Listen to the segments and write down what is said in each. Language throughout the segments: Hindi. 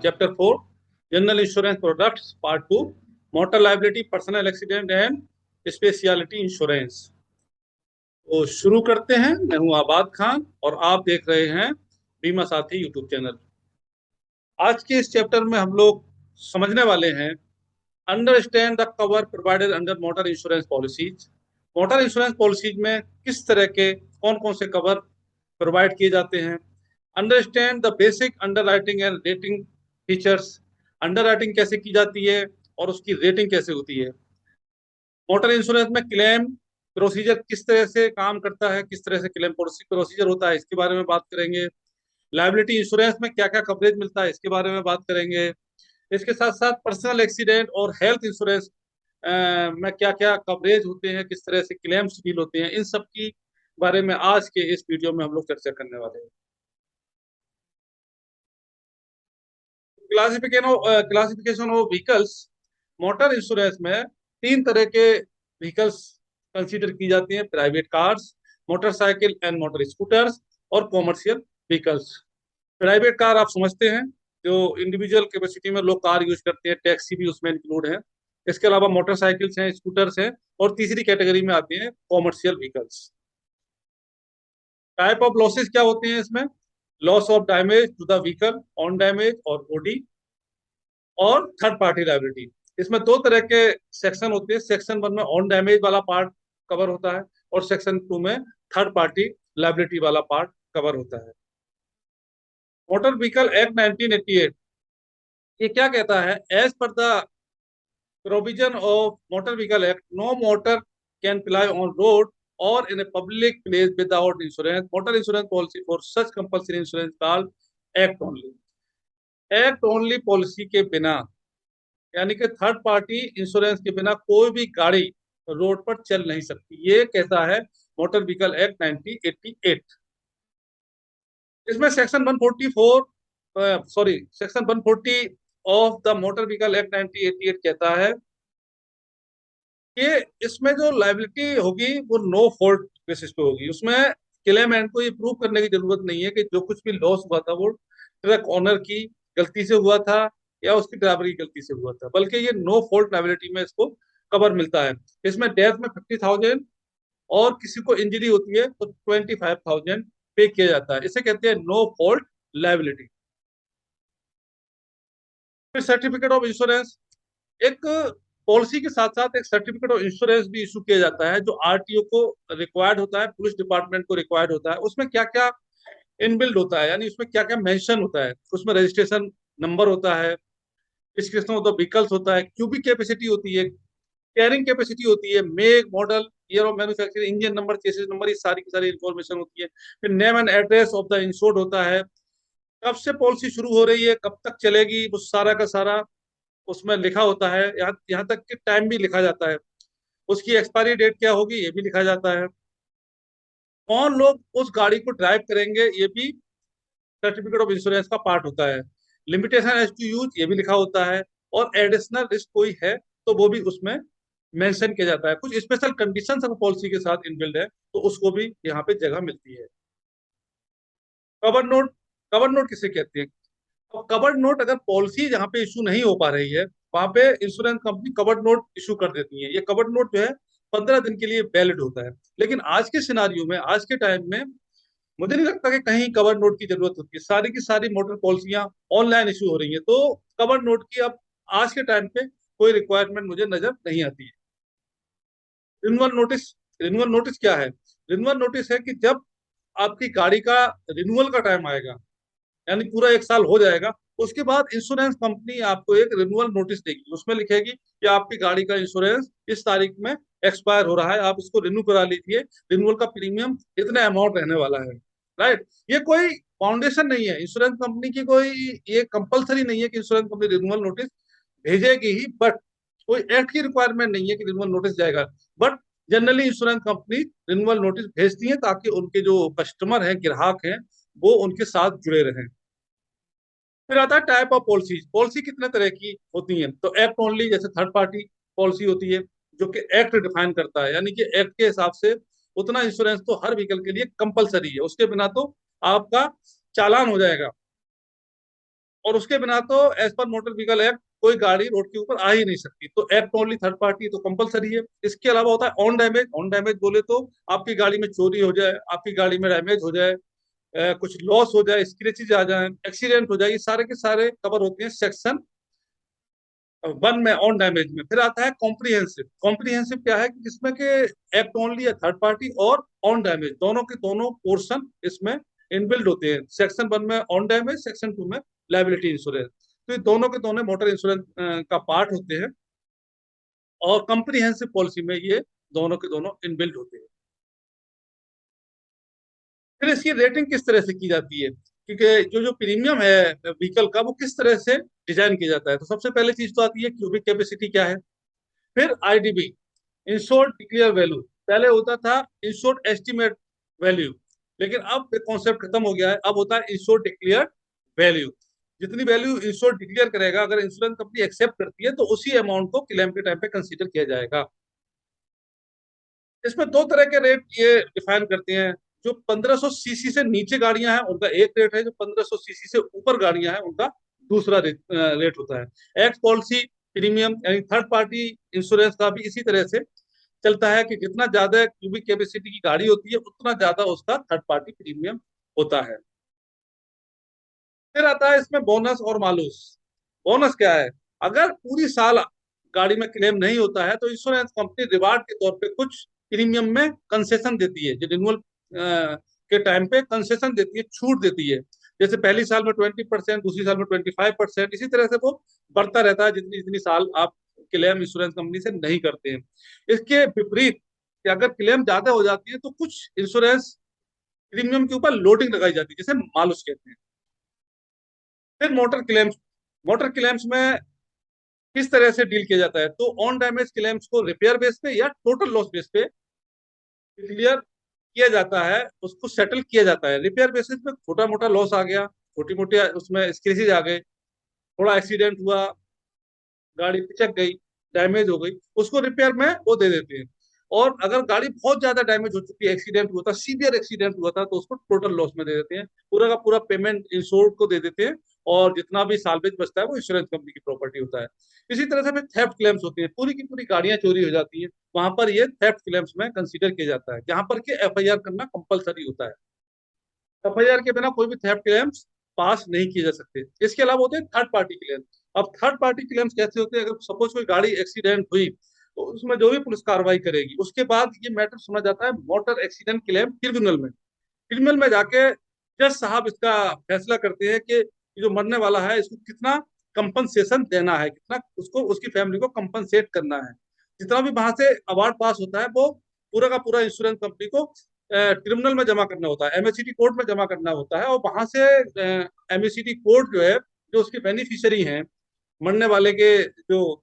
Chapter 4 general insurance products part 2 motor liability personal accident and speciality insurance. तो शुरू करते हैं। मैं हूं आबाद खान और आप देख रहे हैं बीमा साथी यूट्यूब चैनल। आज के इस चैप्टर में हम लोग समझने वाले हैं understand the cover provided under motor insurance policies. Motor insurance policies में किस तरह के कौन कौन से कवर प्रोवाइड किए जाते हैं। Understand the basic underwriting and rating features. Underwriting कैसे की जाती है और उसकी रेटिंग कैसे होती है। मोटर इंश्योरेंस में क्लेम प्रोसीजर किस तरह से काम करता है, किस तरह से क्लेम प्रोसीजर होता है, इसके बारे में बात करेंगे। लायबिलिटी इंश्योरेंस में क्या क्या कवरेज मिलता है, इसके बारे में बात करेंगे। इसके साथ साथ पर्सनल एक्सीडेंट और हेल्थ इंश्योरेंस में क्या क्या कवरेज होते हैं, किस तरह से क्लेम्स डील होते हैं, इन सब की बारे में आज के इस वीडियो में हम लोग चर्चा करने वाले हैं। Classification of vehicles. Motor insurance में तीन तरह के व्हीकल्स कंसीडर की जाती हैं: private cars, motorcycle and motor scooters और कॉमर्शियल व्हीकल्स। प्राइवेट कार आप समझते हैं, जो इंडिविजुअल कैपेसिटी में लोग कार यूज करते हैं, टैक्सी भी उसमें इंक्लूड है। इसके अलावा मोटरसाइकिल्स हैं, स्कूटर्स हैं और तीसरी कैटेगरी में आते हैं commercial vehicles. Type of losses क्या होते हैं इसमें: loss of damage to the vehicle, own damage और ओडी, और थर्ड पार्टी लायबिलिटी। इसमें दो तरह के सेक्शन होते हैं। सेक्शन 1 में ऑन डैमेज वाला पार्ट कवर होता है और सेक्शन 2 में थर्ड पार्टी लायबिलिटी वाला पार्ट कवर होता है। मोटर व्हीकल एक्ट 1988 ये क्या कहता है: as per the provision of motor vehicle act, no motor can ply on road और in a public place without insurance motor insurance policy for such compulsory insurance called act only. Act only policy के बिना, यानी कि थर्ड पार्टी इंश्योरेंस के बिना कोई भी गाड़ी रोड पर चल नहीं सकती, ये कहता है मोटर व्हीकल एक्ट 1988। इसमें section 140 of the motor vehicle act 1988 कहता है कि इसमें जो लाइबिलिटी होगी वो नो फॉल्ट बेसिस पे होगी। उसमें क्लेमेंट को ये प्रूव करने की जरूरत नहीं है कि जो कुछ भी लॉस हुआ था वो ट्रक ओनर की गलती से हुआ था या उसकी ड्राइवर की गलती से हुआ था, बल्कि ये नो फॉल्ट लाइबिलिटी में इसको कवर मिलता है। इसमें डेथ में 50,000 और किसी को इंजरी होती है तो 25,000 पे किया जाता है। इसे कहते हैं नो फॉल्ट लाइबिलिटी। फिर सर्टिफिकेट ऑफ इंश्योरेंस, एक पॉलिसी के साथ साथ एक सर्टिफिकेट ऑफ इंश्योरेंस भी इशू किया जाता है, जो आरटीओ को रिक्वायर्ड होता है, पुलिस डिपार्टमेंट को रिक्वायर्ड होता है। उसमें क्या क्या इनबिल्ड होता है, यानी उसमें क्या क्या मेंशन होता है। उसमें रजिस्ट्रेशन नंबर होता है, डिस्क्रिप्शन ऑफ द व्हीकल्स होता है, क्यूबिक कैपेसिटी होती है, कैरिंग कैपेसिटी होती है, make model, year of manufacturing, engine number, chassis number, ये सारी की सारी इंफॉर्मेशन होती है। फिर name and address of the insured होता है, कब से पॉलिसी शुरू हो रही है, कब तक चलेगी, वो सारा का सारा उसमें लिखा होता है। यहाँ यहाँ तक कि टाइम भी लिखा जाता है, उसकी एक्सपायरी डेट क्या होगी ये भी लिखा जाता है, कौन लोग उस गाड़ी को ड्राइव करेंगे ये भी सर्टिफिकेट ऑफ इंश्योरेंस का पार्ट होता है। लिमिटेशन एज टू यूज ये भी लिखा होता है, और एडिशनल रिस्क कोई है तो वो भी उसमें मेंशन किया जाता है। कुछ स्पेशल कंडीशन सब पॉलिसी के साथ इनबिल्ड है तो उसको भी यहाँ पे जगह मिलती है। कवर नोट, कवर नोट किसे कहते हैं? अब कवर्ड नोट अगर पॉलिसी जहाँ पे इशू नहीं हो पा रही है वहां पे insurance company covered note issue कर देती है। ये कवर्ड नोट जो है 15 दिन के लिए वैलिड होता है। लेकिन आज के सिनारियो में, आज के टाइम में मुझे नहीं लगता कि कहीं कवर्ड नोट की जरूरत होती है। सारी की सारी मोटर पॉलिसियां ऑनलाइन इशू हो रही है, तो कवर्ड नोट की अब आज के टाइम पे कोई रिक्वायरमेंट मुझे नजर नहीं आती है। रिन्यूअल नोटिस, रिन्यूअल नोटिस क्या है? रिन्यूअल नोटिस है कि जब आपकी गाड़ी का रिन्यूअल का टाइम आएगा, यानी पूरा 1 साल हो जाएगा, उसके बाद इंश्योरेंस कंपनी आपको एक रिन्यूअल नोटिस देगी। उसमें लिखेगी कि आपकी गाड़ी का इंश्योरेंस इस तारीख में एक्सपायर हो रहा है, आप इसको रिन्यू करा लीजिए, रिन्यूअल का प्रीमियम इतना अमाउंट रहने वाला है। राइट, ये कोई फाउंडेशन नहीं है इंश्योरेंस कंपनी की, कोई ये कंपलसरी नहीं है कि इंश्योरेंस कंपनी रिन्यूअल नोटिस भेजेगी ही, बट कोई एक्ट की रिक्वायरमेंट नहीं है कि रिन्यूअल नोटिस जाएगा। But generally insurance company renewal notice भेजती है ताकि उनके जो कस्टमर हैं, ग्राहक हैं, वो उनके साथ जुड़े रहें। फिर आता है टाइप ऑफ पॉलिसी। पॉलिसी कितने तरह की होती है? तो एक्ट ओनली, जैसे थर्ड पार्टी पॉलिसी होती है जो कि एक्ट डिफाइन करता है, यानी कि एक्ट के हिसाब से उतना इंश्योरेंस तो हर व्हीकल के लिए कंपलसरी है, उसके बिना तो आपका चालान हो जाएगा। और उसके बिना तो as per motor vehicle act कोई गाड़ी रोड के ऊपर आ ही नहीं सकती। तो एक्ट ओनली थर्ड पार्टी तो कंपलसरी है। इसके अलावा होता है ऑन डैमेज। ऑन डैमेज बोले तो आपकी गाड़ी में चोरी हो जाए, आपकी गाड़ी में डैमेज हो जाए, कुछ लॉस हो जाए, स्क्रैचेज आ जाए, एक्सीडेंट हो जाए, ये सारे के सारे कवर होते हैं सेक्शन 1 में ऑन डैमेज में। फिर आता है कॉम्प्रिहेंसिव। कॉम्प्रिहेंसिव क्या है कि जिसमें कि एक्ट ओनली है थर्ड पार्टी और ऑन डैमेज दोनों के दोनों पोर्शन इसमें इनबिल्ड होते हैं। सेक्शन 1 में ऑन डैमेज, सेक्शन 2 में लाइबिलिटी इंश्योरेंस। तो ये दोनों के दोनों मोटर इंश्योरेंस का पार्ट होते हैं और कॉम्प्रिहेंसिव पॉलिसी में ये दोनों के दोनों इनबिल्ड होते हैं। फिर इसकी रेटिंग किस तरह से की जाती है, क्योंकि जो जो प्रीमियम है व्हीकल का वो किस तरह से डिजाइन किया जाता है। तो सबसे पहले चीज तो आती है क्यूबिक कैपेसिटी क्या है। फिर आईडीबी, इंश्योर्ड डिक्लेयर वैल्यू। पहले होता था इंश्योर्ड एस्टिमेट वैल्यू, लेकिन अब कॉन्सेप्ट खत्म हो गया है। अब होता है इंश्योर्ड डिक्लेयर वैल्यू। जितनी वैल्यू इंश्योर्ड डिक्लेयर करेगा, अगर इंश्योरेंस कंपनी एक्सेप्ट करती है तो उसी अमाउंट को क्लेम के टाइम पे कंसीडर किया जाएगा। इसमें दो तरह के रेट ये डिफाइन करते हैं। जो 1500 सीसी से नीचे गाड़ियां हैं उनका एक रेट है, जो 1500 सीसी से ऊपर गाड़ियां हैं उनका दूसरा रेट होता है। एक्स पॉलिसी प्रीमियम यानी थर्ड पार्टी इंश्योरेंस का भी इसी तरह से चलता है कि जितना ज्यादा क्यूबिक कैपेसिटी की गाड़ी होती है उतना ज्यादा उसका थर्ड पार्टी प्रीमियम होता है। फिर आता है इसमें बोनस और मालूस। बोनस क्या है, अगर पूरी साल गाड़ी में क्लेम नहीं होता है तो इंश्योरेंस कंपनी रिवार्ड के तौर पे कुछ प्रीमियम में कंसेशन देती है। जो रिन्यूअल के टाइम पे कंसेशन देती है, छूट देती है। जैसे पहली साल में 20%, दूसरी साल में 25%, इसी तरह से वो बढ़ता रहता है जितनी जितनी साल आप क्लेम इंश्योरेंस कंपनी से नहीं करते हैं। इसके विपरीत कि अगर क्लेम ज्यादा हो जाती है तो कुछ इंश्योरेंस प्रीमियम के ऊपर लोडिंग लगाई जाती है, जिसे मालूस कहते हैं। फिर मोटर क्लेम्स। मोटर क्लेम्स में किस तरह से डील किया जाता है, तो ऑन डैमेज क्लेम्स को रिपेयर बेस पे या टोटल लॉस बेस पे क्लियर किया जाता है, उसको सेटल किया जाता है। रिपेयर बेसिस पे छोटा मोटा लॉस आ गया, छोटी मोटी उसमें स्क्रैचेज आ गए, थोड़ा एक्सीडेंट हुआ, गाड़ी पिचक गई, डैमेज हो गई, उसको रिपेयर में वो दे देते हैं। और अगर गाड़ी बहुत ज्यादा डैमेज हो चुकी है, एक्सीडेंट हुआ था, सीवियर एक्सीडेंट हुआ था, तो उसको टोटल लॉस में दे देते हैं। पूरा का पूरा पेमेंट इंश्योर्ड को दे देते हैं और जितना भी साल्वेज बचता है वो इंश्योरेंस कंपनी की प्रॉपर्टी होता है। इसी तरह से फिर थेफ्ट क्लेम्स होती है, पूरी की पूरी गाड़ियां चोरी हो जाती हैं, वहां पर ये थेफ्ट क्लेम्स में कंसीडर किया जाता है, जहां पर कि एफआईआर करना कंपलसरी होता है। एफआईआर के बिना कोई भी थेफ्ट क्लेम्स पास नहीं किए जा सकते। इसके अलावा होते हैं थर्ड पार्टी क्लेम। अब थर्ड पार्टी क्लेम्स कैसे होते हैं, अगर सपोज कोई गाड़ी एक्सीडेंट हुई तो उसमें जो भी पुलिस कार्रवाई करेगी उसके बाद ये मैटर सुना जाता है मोटर एक्सीडेंट क्लेम ट्रिब्यूनल में। ट्रिब्यूनल में जाके जज साहब इसका फैसला करते हैं कि ये जो मरने वाला है इसको कितना कंपनसेशन देना है, कितना उसको उसकी फैमिली को कंपनसेट करना है। जितना भी वहां से अवार्ड पास होता है वो पूरा का पूरा इंश्योरेंस कंपनी को ट्रिब्यूनल में जमा करना होता है, एमएससीटी कोर्ट में जमा करना होता है। और वहां से एमएससीटी कोर्ट जो है, जो उसके बेनिफिशियरी हैं, मरने वाले के जो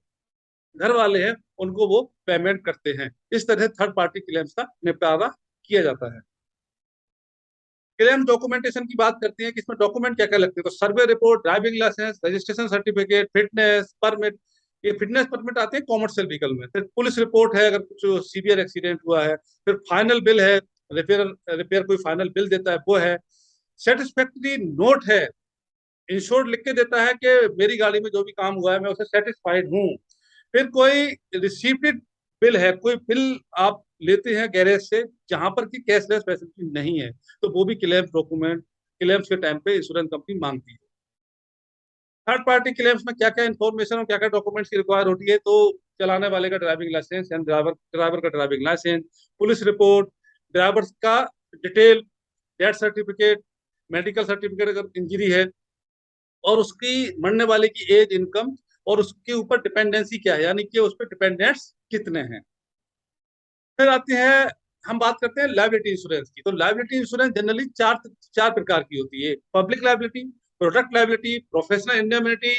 घर वाले हैं, उनको वो पेमेंट करते हैं। इस तरह से थर्ड पार्टी क्लेम्स का निपटारा किया जाता है। क्लेम डॉक्यूमेंटेशन की बात करते हैं कि इसमें डॉक्यूमेंट क्या क्या लगते हैं, तो survey report, driving licence, registration certificate, fitness permit. ये फिटनेस परमिट आते हैं कॉमर्शियल व्हीकल में। फिर पुलिस रिपोर्ट है अगर कुछ सीवियर एक्सीडेंट हुआ है। फिर फाइनल बिल है, रिपेयर रिपेयर कोई फाइनल बिल देता है वो है। सेटिस्फैक्ट्री नोट है, इंश्योर्ड लिख के देता है कि मेरी गाड़ी में जो भी काम हुआ है मैं उसे सेटिस्फाइड हूँ। फिर कोई रिसीप्टेड बिल है, कोई बिल आप लेते हैं गैरेज से जहां पर की कैशलेस फैसिलिटी नहीं है, तो वो भी क्लेम डॉक्यूमेंट क्लेम्स के टाइम पे इंश्योरेंस कंपनी मांगती है। थर्ड पार्टी क्लेम्स में क्या क्या इन्फॉर्मेशन और क्या क्या डॉक्यूमेंट्स की रिक्वायर होती है, तो चलाने वाले का ड्राइविंग लाइसेंस यानी ड्राइवर ड्राइवर का driving licence, police report, driver का detail, death certificate, medical certificate अगर इंजरी है, और उसकी मरने वाले की एज, इनकम, और उसके ऊपर डिपेंडेंसी क्या है, यानी कि उस पर डिपेंडेंट्स कितने हैं। फिर आते हैं, हम बात करते हैं लाइबिलिटी इंश्योरेंस की। तो लाइबिलिटी इंश्योरेंस जनरली चार चार प्रकार की होती है: public liability, product liability, professional indemnity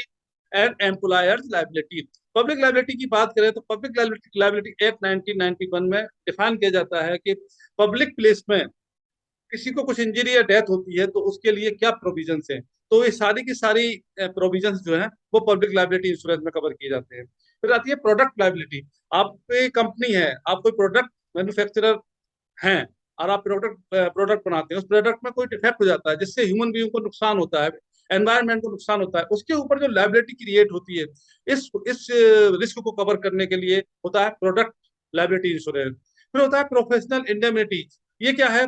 and employers liability. Public liability की बात करें तो पब्लिक लाइबिलिटी एक्ट 1991 में डिफाइन किया जाता है कि पब्लिक प्लेस में किसी को कुछ इंजरी या डेथ होती है तो उसके लिए क्या प्रोविजंस हैं। तो ये सारी की सारी प्रोविजंस जो है वो पब्लिक लाइबिलिटी इंश्योरेंस में कवर किए जाते हैं। फिर आती है प्रोडक्ट लाइबिलिटी। आप कोई कंपनी है, आप कोई प्रोडक्ट मैन्युफैक्चरर हैं और आप प्रोडक्ट प्रोडक्ट बनाते हैं, उस प्रोडक्ट में कोई डिफेक्ट हो जाता है जिससे ह्यूमन बीइंग को नुकसान होता है, एनवायरनमेंट को नुकसान होता है, उसके ऊपर जो लायबिलिटी क्रिएट होती है, इस रिस्क को कवर करने के लिए होता है प्रोडक्ट लायबिलिटी इंश्योरेंस। फिर होता है प्रोफेशनल इंडेमनिटी। ये क्या है?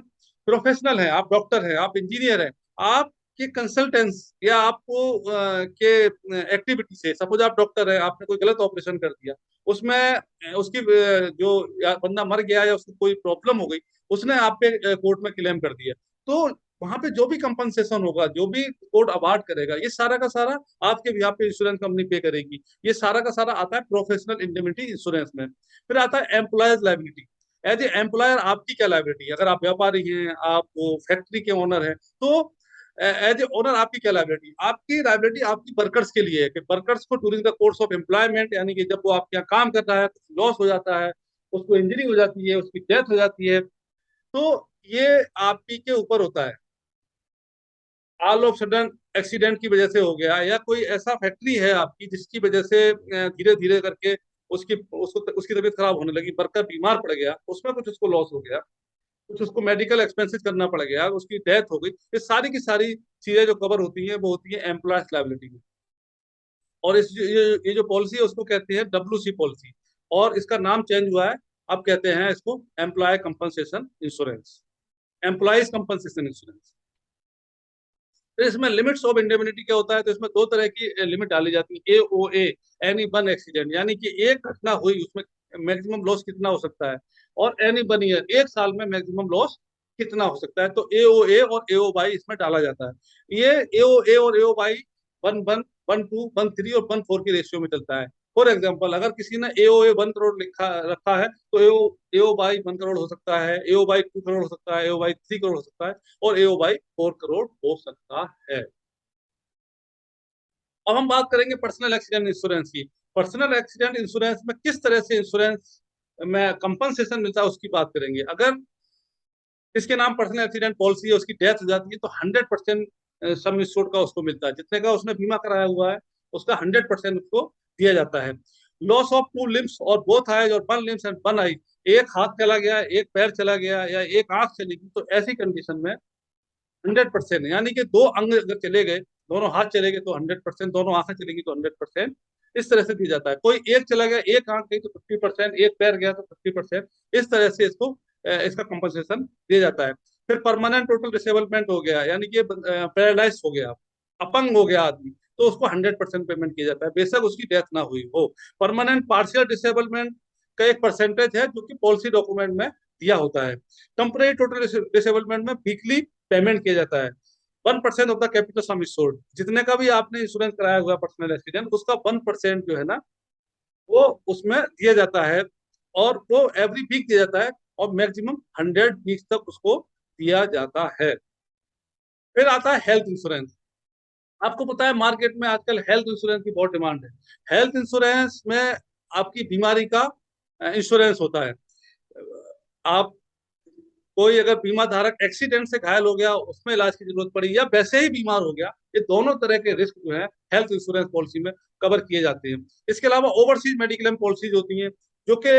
प्रोफेशनल है, आप डॉक्टर हैं, आप इंजीनियर हैं, आप के कंसल्टेंस या आपको के एक्टिविटी से, सपोज आप डॉक्टर है, आपने कोई गलत ऑपरेशन कर दिया, उसमें उसकी जो या बंदा मर गया या उसको कोई प्रॉब्लम हो गई, उसने आप पे कोर्ट में क्लेम कर दिया, तो वहां पे जो भी कंपनसेशन होगा, जो भी कोर्ट अवार्ड करेगा, ये सारा का सारा आपके भी पे इंश्योरेंस कंपनी पे करेगी। ये सारा का सारा आता है प्रोफेशनल इंडेमनिटी इंश्योरेंस में। फिर आता है employees liability. As a employer आपकी क्या लायबिलिटी है? अगर आप व्यापारी हैं, आप फैक्ट्री के ओनर हैं, तो एज ए ओनर आपकी क्या लायबिलिटी? आपकी लायबिलिटी आपकी वर्कर्स के लिए है कि वर्कर्स को during the course of employment, यानी कि जब वो आपके यहाँ काम कर रहा है, लॉस हो जाता है, उसको इंजरी हो जाती है, उसकी डेथ हो जाती है, तो ये आपकी के ऊपर होता है। ऑल ऑफ सडन एक्सीडेंट की वजह से हो गया, या कोई ऐसा फैक्ट्री है आपकी जिसकी वजह से धीरे धीरे करके उसकी तबीयत खराब होने लगी, वर्कर बीमार पड़ गया, उसमें कुछ उसको लॉस हो गया, कुछ उसको मेडिकल एक्सपेंसेस करना पड़ गया, उसकी डेथ हो गई, ये सारी की सारी चीजें जो कवर होती हैं वो होती है एम्प्लॉयज लायबिलिटी में। और ये जो पॉलिसी है उसको कहते हैं WC पॉलिसी, और इसका नाम चेंज हुआ है, अब कहते हैं इसको employee compensation insurance, employees compensation insurance. तो इसमें लिमिट्स ऑफ इंडेमनिटी क्या होता है? तो इसमें दो तरह की लिमिट डाली जाती है। AOA, एनी वन एक्सीडेंट, यानी कि एक घटना हुई उसमें मैक्सिमम लॉस कितना हो सकता है, और एनी वन ईयर, एक साल में मैक्सिमम लॉस कितना हो सकता है, तो AOA और AOY इसमें डाला जाता है। ये AOA और AOY 1-1, 1-2, 1-3 और 1-4 की रेशियो में चलता है। फॉर एग्जाम्पल, अगर किसी ने AOA 1 करोड़ लिखा रखा है, तो AOY 1 करोड़ हो सकता है, AOY 2 करोड़ हो सकता है, AOY 3 करोड़ हो सकता है, और AOY 4 करोड़ हो सकता है। अब हम बात करेंगे पर्सनल एक्सीडेंट इंश्योरेंस की। पर्सनल एक्सीडेंट इंश्योरेंस में किस तरह से इंश्योरेंस में कंपनसेशन मिलता है उसकी बात करेंगे। अगर इसके नाम पर्सनल एक्सीडेंट पॉलिसी है, उसकी डेथ हो जाती है, तो 100% सम इंश्योर्ड का उसको मिलता है, जितने का उसने बीमा कराया हुआ है उसका 100% उसको दिया जाता है। लॉस ऑफ 2 लिम्स और बोथ आइज और 1 लिम्स एंड 1 आई, एक हाथ चला गया, एक पैर चला गया, या एक आंख चली गई, तो ऐसी कंडीशन में 100%, यानी कि 2 अंग अगर चले गए, दोनों हाथ चले गए तो 100%, दोनों आंखें चलेगी तो 100%, इस तरह से दिया जाता है। कोई एक चला गया, एक आंख गई तो 50%, एक पैर गया तो 50%, इस तरह से इसका कंपनसेशन दिया जाता है। फिर परमानेंट टोटल डिसेबलमेंट हो गया, यानी कि पैरालाइज हो गया, अपंग हो गया आदमी, तो उसको 100% पेमेंट किया जाता है, बेशक उसकी डेथ ना हुई हो। परमानेंट पार्शियल डिसेबलमेंट का एक परसेंटेज है जो कि पॉलिसी डॉक्यूमेंट में दिया होता है। टेम्परेरी टोटल डिसेबलमेंट में वीकली पेमेंट किया जाता है। 1% of the capital some insured, जितने का भी आपने इंश्योरेंस कराया हुआ पर्सनल एक्सीडेंट, उसका 1% जो है ना, वो उसमें दिया जाता है, और वो एवरी वीक दिया जाता है, और मैक्सिमम 100 वीक तक उसको दिया जाता है। फिर आता है हेल्थ इंश्योरेंस। आपको पता है मार्केट में आजकल हेल्थ इंश्योरेंस की बहुत डिमांड है। हेल्थ इंश्योरेंस में आपकी बीमारी का इंश्योरेंस होता है। आप कोई अगर बीमा धारक एक्सीडेंट से घायल हो गया, उसमें इलाज की जरूरत पड़ी, या वैसे ही बीमार हो गया, ये दोनों तरह के रिस्क जो है हेल्थ इंश्योरेंस पॉलिसी में कवर किए जाते हैं। इसके अलावा ओवरसीज मेडिक्लेम पॉलिसीज होती हैं, जो कि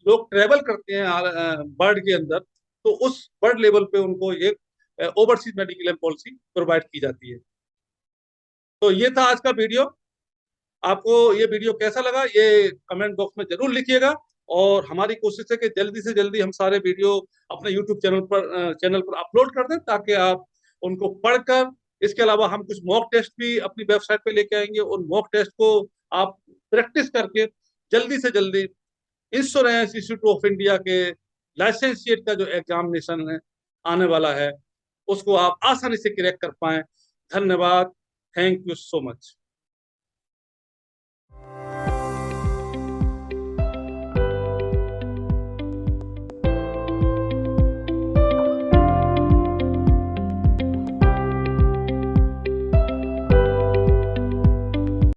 लोग ट्रेवल करते हैं वर्ल्ड के अंदर, तो उस वर्ल्ड लेवल पे उनको एक ओवरसीज मेडिक्लेम पॉलिसी प्रोवाइड की जाती है। तो ये था आज का वीडियो। आपको ये वीडियो कैसा लगा ये कमेंट बॉक्स में जरूर लिखिएगा, और हमारी कोशिश है कि जल्दी से जल्दी हम सारे वीडियो अपने यूट्यूब चैनल पर अपलोड कर दें, ताकि आप उनको पढ़कर, इसके अलावा हम कुछ मॉक टेस्ट भी अपनी वेबसाइट पे लेके आएंगे, उन मॉक टेस्ट को आप प्रैक्टिस करके जल्दी से जल्दी इंश्योरेंस इंस्टीट्यूट ऑफ इंडिया के लाइसेंसिएट का जो एग्जामिनेशन है आने वाला है, उसको आप आसानी से क्रैक कर पाए। धन्यवाद। Thank you so much.